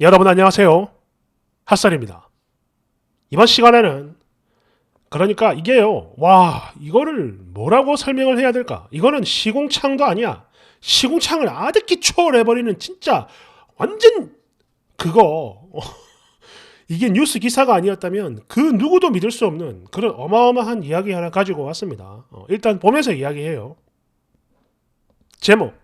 여러분 안녕하세요. 핫살입니다. 이번 시간에는 그러니까 이게요. 와, 이거를 뭐라고 설명을 해야 될까? 이거는 시궁창도 아니야. 시궁창을 아득히 초월해버리는 진짜 완전 그거. 이게 뉴스 기사가 아니었다면 그 누구도 믿을 수 없는 그런 어마어마한 이야기 하나 가지고 왔습니다. 일단 보면서 이야기해요. 제목.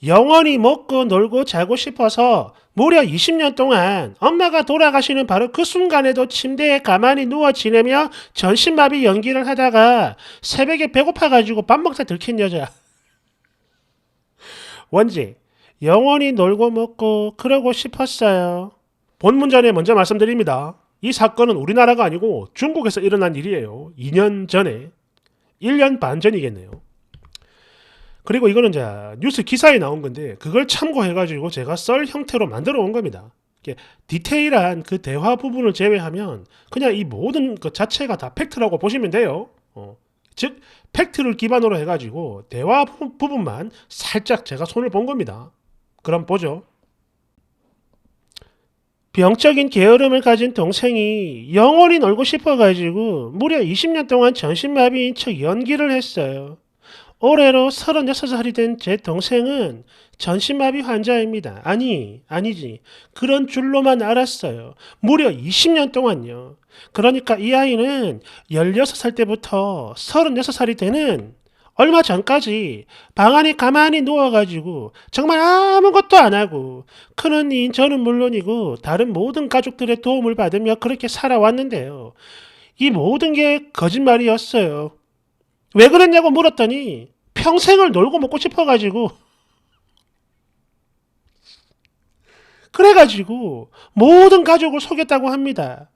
영원히 먹고 놀고 자고 싶어서 무려 20년 동안 엄마가 돌아가시는 바로 그 순간에도 침대에 가만히 누워 지내며 전신마비 연기를 하다가 새벽에 배고파가지고 밥 먹다 들킨 여자. 원지, 영원히 놀고 먹고 그러고 싶었어요. 본문전에 먼저 말씀드립니다. 이 사건은 우리나라가 아니고 중국에서 일어난 일이에요. 2년 전에. 1년 반 전이겠네요. 그리고 이거는 뉴스 기사에 나온 건데 그걸 참고해가지고 제가 썰 형태로 만들어 온 겁니다. 디테일한 그 대화 부분을 제외하면 그냥 이 모든 것 자체가 다 팩트라고 보시면 돼요. 즉 팩트를 기반으로 해가지고 대화 부분만 살짝 제가 손을 본 겁니다. 그럼 보죠. 병적인 게으름을 가진 동생이 영원히 놀고 싶어가지고 무려 20년 동안 전신마비인 척 연기를 했어요. 올해로 36살이 된 제 동생은 전신마비 환자입니다. 아니지. 그런 줄로만 알았어요. 무려 20년 동안요. 그러니까 이 아이는 16살 때부터 36살이 되는 얼마 전까지 방 안에 가만히 누워가지고 정말 아무것도 안 하고 큰언니인 저는 물론이고 다른 모든 가족들의 도움을 받으며 그렇게 살아왔는데요. 이 모든 게 거짓말이었어요. 왜 그랬냐고 물었더니 평생을 놀고 먹고 싶어가지고 그래가지고 모든 가족을 속였다고 합니다.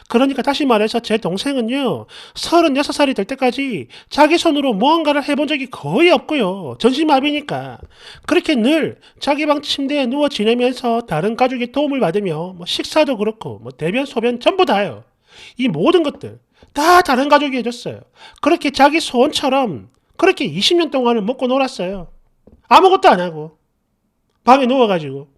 그러니까 다시 말해서 제 동생은요 36살이 될 때까지 자기 손으로 무언가를 해본 적이 거의 없고요. 전신마비니까 그렇게 늘 자기 방 침대에 누워 지내면서 다른 가족의 도움을 받으며 식사도 그렇고 대변 소변 전부 다요. 이 모든 것들 다 다른 가족이 해줬어요. 그렇게 자기 소원처럼 그렇게 20년 동안을 먹고 놀았어요. 아무것도 안 하고 방에 누워가지고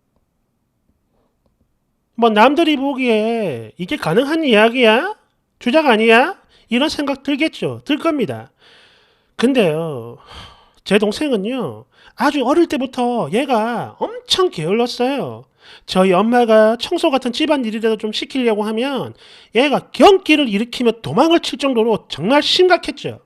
남들이 보기에 이게 가능한 이야기야? 주작 아니야? 이런 생각 들겠죠. 들 겁니다. 근데요 제 동생은요 아주 어릴 때부터 얘가 엄청 게을렀어요. 저희 엄마가 청소 같은 집안일이라도 좀 시키려고 하면 얘가 경기를 일으키며 도망을 칠 정도로 정말 심각했죠.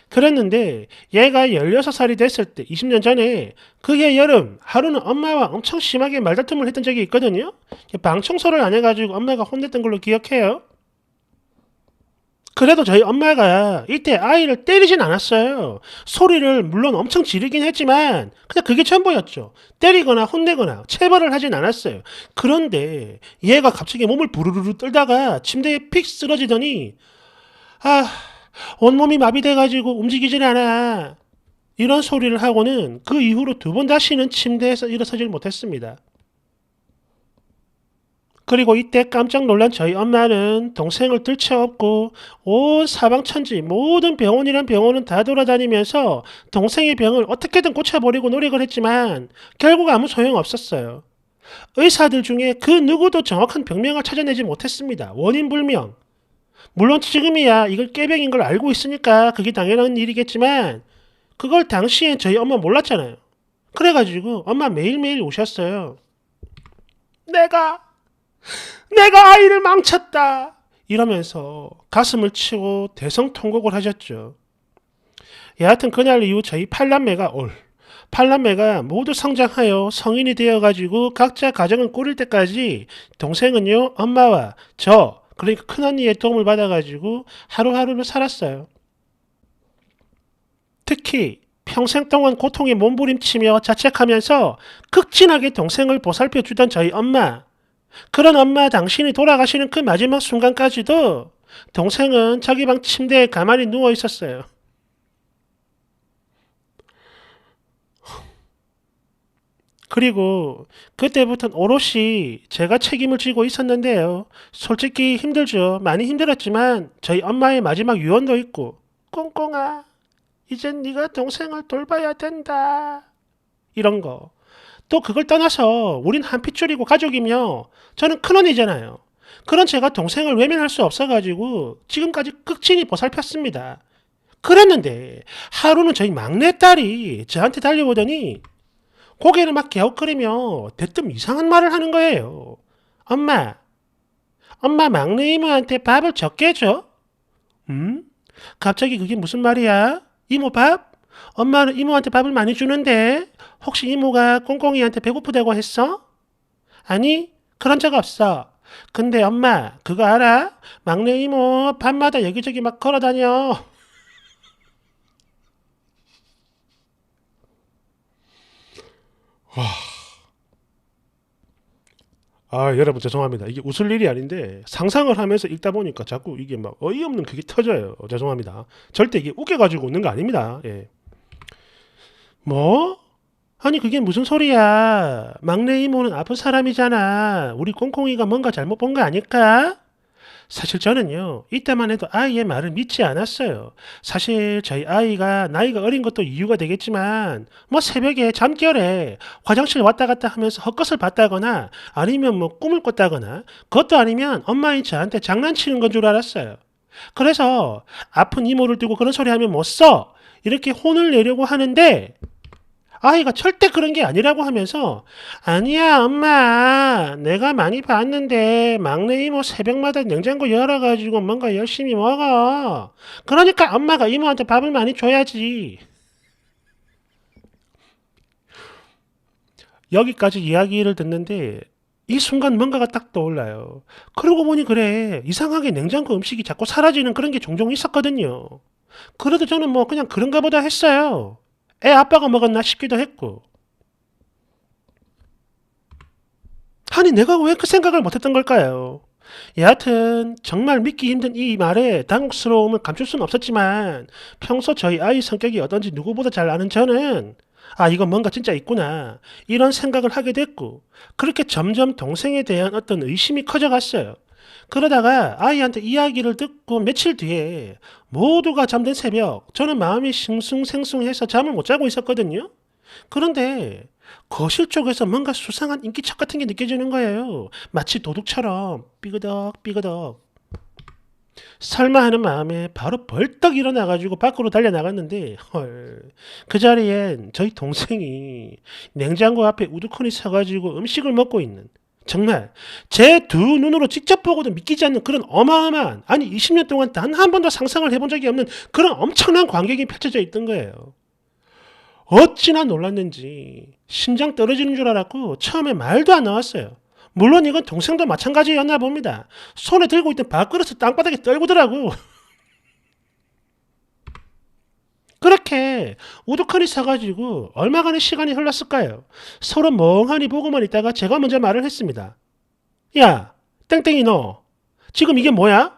그랬는데 얘가 16살이 됐을 때 20년 전에 그해 여름 하루는 엄마와 엄청 심하게 말다툼을 했던 적이 있거든요. 방 청소를 안 해가지고 엄마가 혼냈던 걸로 기억해요. 그래도 저희 엄마가 이때 아이를 때리진 않았어요. 소리를 물론 엄청 지르긴 했지만 그냥 그게 전부였죠. 때리거나 혼내거나 체벌을 하진 않았어요. 그런데 얘가 갑자기 몸을 부르르르 떨다가 침대에 픽 쓰러지더니 온몸이 마비돼가지고 움직이질 않아. 이런 소리를 하고는 그 이후로 2번 다시는 침대에서 일어서질 못했습니다. 그리고 이때 깜짝 놀란 저희 엄마는 동생을 들쳐업고 온 사방천지 모든 병원이란 병원은 다 돌아다니면서 동생의 병을 어떻게든 고쳐버리고 노력을 했지만 결국 아무 소용없었어요. 의사들 중에 그 누구도 정확한 병명을 찾아내지 못했습니다. 원인 불명. 물론 지금이야 이걸 꾀병인 걸 알고 있으니까 그게 당연한 일이겠지만 그걸 당시엔 저희 엄마 몰랐잖아요. 그래가지고 엄마 매일매일 오셨어요. 내가 아이를 망쳤다 이러면서 가슴을 치고 대성통곡을 하셨죠. 여하튼 그날 이후 저희 팔남매가 모두 성장하여 성인이 되어가지고 각자 가정을 꾸릴 때까지 동생은요 엄마와 저 그러니까 큰언니의 도움을 받아가지고 하루하루를 살았어요. 특히 평생 동안 고통에 몸부림치며 자책하면서 극진하게 동생을 보살펴주던 저희 엄마. 그런 엄마 당신이 돌아가시는 그 마지막 순간까지도 동생은 자기 방 침대에 가만히 누워 있었어요. 그리고 그때부터는 오롯이 제가 책임을 지고 있었는데요. 솔직히 힘들죠. 많이 힘들었지만 저희 엄마의 마지막 유언도 있고 꽁꽁아 이젠 네가 동생을 돌봐야 된다. 이런 거. 또 그걸 떠나서 우린 한 핏줄이고 가족이며 저는 큰언니잖아요. 그런 제가 동생을 외면할 수 없어가지고 지금까지 끝까지 보살폈습니다. 그랬는데 하루는 저희 막내딸이 저한테 달려오더니 고개를 막 갸웃거리며 대뜸 이상한 말을 하는 거예요. 엄마, 엄마 막내 이모한테 밥을 적게 줘? 음? 갑자기 그게 무슨 말이야? 이모 밥? 엄마는 이모한테 밥을 많이 주는데 혹시 이모가 꽁꽁이한테 배고프다고 했어? 아니, 그런 적 없어. 근데 엄마, 그거 알아? 막내 이모 밤마다 여기저기 막 걸어다녀. 아, 여러분 죄송합니다. 이게 웃을 일이 아닌데 상상을 하면서 읽다 보니까 자꾸 이게 막 어이없는 그게 터져요. 죄송합니다. 절대 이게 웃겨가지고 웃는 거 아닙니다. 예. 뭐? 아니 그게 무슨 소리야? 막내 이모는 아픈 사람이잖아. 우리 콩콩이가 뭔가 잘못 본 거 아닐까? 사실 저는요, 이때만 해도 아이의 말을 믿지 않았어요. 사실 저희 아이가 나이가 어린 것도 이유가 되겠지만, 뭐 새벽에 잠결에 화장실 왔다 갔다 하면서 헛것을 봤다거나, 아니면 뭐 꿈을 꿨다거나, 그것도 아니면 엄마인 저한테 장난치는 건 줄 알았어요. 그래서 아픈 이모를 두고 그런 소리 하면 못 써! 이렇게 혼을 내려고 하는데, 아이가 절대 그런 게 아니라고 하면서 아니야 엄마 내가 많이 봤는데 막내 이모 새벽마다 냉장고 열어가지고 뭔가 열심히 먹어. 그러니까 엄마가 이모한테 밥을 많이 줘야지. 여기까지 이야기를 듣는데 이 순간 뭔가가 딱 떠올라요. 그러고 보니 그래 이상하게 냉장고 음식이 자꾸 사라지는 그런 게 종종 있었거든요. 그래도 저는 뭐 그냥 그런가 보다 했어요. 애 아빠가 먹었나 싶기도 했고. 아니 내가 왜 그 생각을 못했던 걸까요? 여하튼 정말 믿기 힘든 이 말에 당혹스러움을 감출 수는 없었지만 평소 저희 아이 성격이 어떤지 누구보다 잘 아는 저는 아 이건 뭔가 진짜 있구나 이런 생각을 하게 됐고 그렇게 점점 동생에 대한 어떤 의심이 커져갔어요. 그러다가 아이한테 이야기를 듣고 며칠 뒤에 모두가 잠든 새벽 저는 마음이 싱숭생숭해서 잠을 못 자고 있었거든요. 그런데 거실 쪽에서 뭔가 수상한 인기척 같은 게 느껴지는 거예요. 마치 도둑처럼 삐그덕 삐그덕. 설마 하는 마음에 바로 벌떡 일어나가지고 밖으로 달려나갔는데 헐. 그 자리엔 저희 동생이 냉장고 앞에 우두커니 서가지고 음식을 먹고 있는 정말 제 두 눈으로 직접 보고도 믿기지 않는 그런 어마어마한 아니 20년 동안 단 한 번도 상상을 해본 적이 없는 그런 엄청난 광경이 펼쳐져 있던 거예요. 어찌나 놀랐는지 심장 떨어지는 줄 알았고 처음에 말도 안 나왔어요. 물론 이건 동생도 마찬가지였나 봅니다. 손에 들고 있던 밥그릇을 땅바닥에 떨구더라고. 그렇게 우두커니 사가지고 얼마간의 시간이 흘렀을까요? 서로 멍하니 보고만 있다가 제가 먼저 말을 했습니다. 야, 땡땡이 너 지금 이게 뭐야?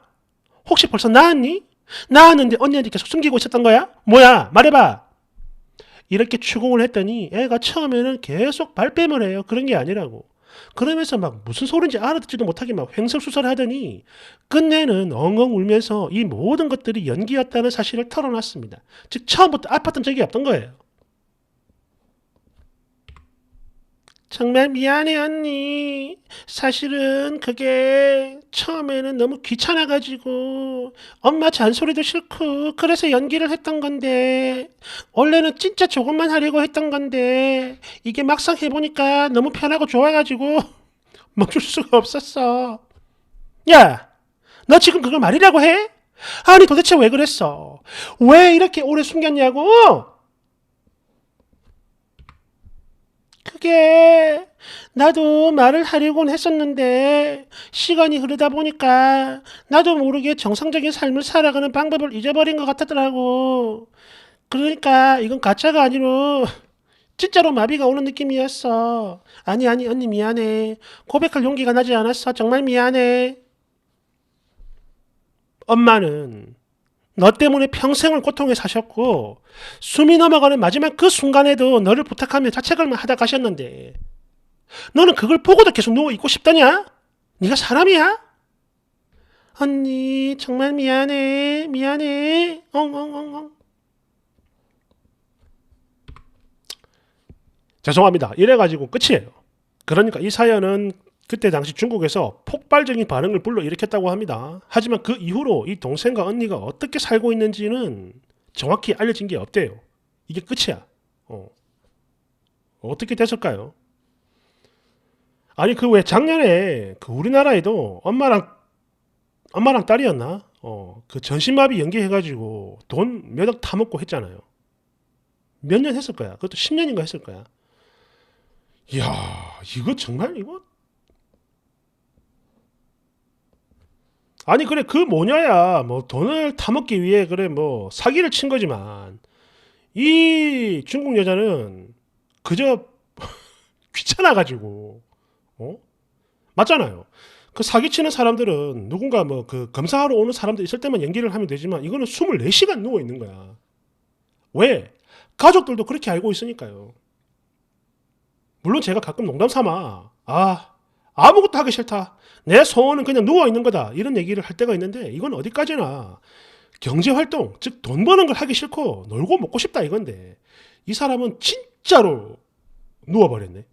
혹시 벌써 나았니? 나았는데 언니한테 계속 숨기고 있었던 거야? 뭐야? 말해봐. 이렇게 추궁을 했더니 애가 처음에는 계속 발뺌을 해요. 그런 게 아니라고. 그러면서 막 무슨 소린지 알아듣지도 못하게 막 횡설수설하더니 끝내는 엉엉 울면서 이 모든 것들이 연기였다는 사실을 털어놨습니다. 즉 처음부터 아팠던 적이 없던 거예요. 정말 미안해 언니. 사실은 그게 처음에는 너무 귀찮아가지고 엄마 잔소리도 싫고 그래서 연기를 했던 건데 원래는 진짜 조금만 하려고 했던 건데 이게 막상 해보니까 너무 편하고 좋아가지고 멈출 수가 없었어. 야, 너 지금 그걸 말이라고 해? 아니 도대체 왜 그랬어? 왜 이렇게 오래 숨겼냐고? 그게 나도 말을 하려고는 했었는데 시간이 흐르다 보니까 나도 모르게 정상적인 삶을 살아가는 방법을 잊어버린 것 같더라고. 그러니까 이건 가짜가 아니고 진짜로 마비가 오는 느낌이었어. 아니 언니 미안해. 고백할 용기가 나지 않았어. 정말 미안해. 엄마는 너 때문에 평생을 고통에 사셨고 숨이 넘어가는 마지막 그 순간에도 너를 부탁하며 자책을 하다 가셨는데 너는 그걸 보고도 계속 누워 있고 싶다냐? 네가 사람이야? 언니 정말 미안해 미안해 엉엉엉엉. 죄송합니다. 이래가지고 끝이에요. 그러니까 이 사연은 그때 당시 중국에서 폭발적인 반응을 불러일으켰다고 합니다. 하지만 그 이후로 이 동생과 언니가 어떻게 살고 있는지는 정확히 알려진 게 없대요. 이게 끝이야. 어떻게 됐을까요? 아니 그 왜 작년에 그 우리나라에도 엄마랑 딸이었나? 그 전신마비 연기해가지고 돈 몇 억 타먹고 했잖아요. 몇 년 했을 거야. 그것도 10년인가 했을 거야. 이야, 이거 정말 이거 아니 그래 그 모녀야 뭐 돈을 타먹기 위해 그래 뭐 사기를 친 거지만 이 중국 여자는 그저 귀찮아가지고 어? 맞잖아요. 그 사기치는 사람들은 누군가 뭐 그 검사하러 오는 사람들 있을 때만 연기를 하면 되지만 이거는 24시간 누워 있는 거야. 왜? 가족들도 그렇게 알고 있으니까요. 물론 제가 가끔 농담 삼아 아무것도 하기 싫다. 내 소원은 그냥 누워 있는 거다. 이런 얘기를 할 때가 있는데 이건 어디까지나 경제 활동, 즉 돈 버는 걸 하기 싫고 놀고 먹고 싶다 이건데 이 사람은 진짜로 누워버렸네.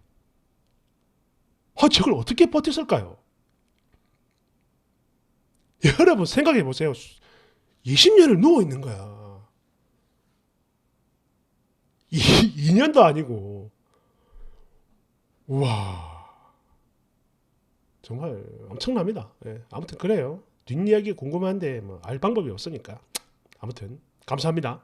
저걸 어떻게 버텼을까요? 여러분 생각해 보세요. 20년을 누워 있는 거야. 2년도 아니고. 우와. 정말 엄청납니다. 예, 아무튼 그래요. 뒷이야기 궁금한데 뭐 알 방법이 없으니까. 아무튼 감사합니다.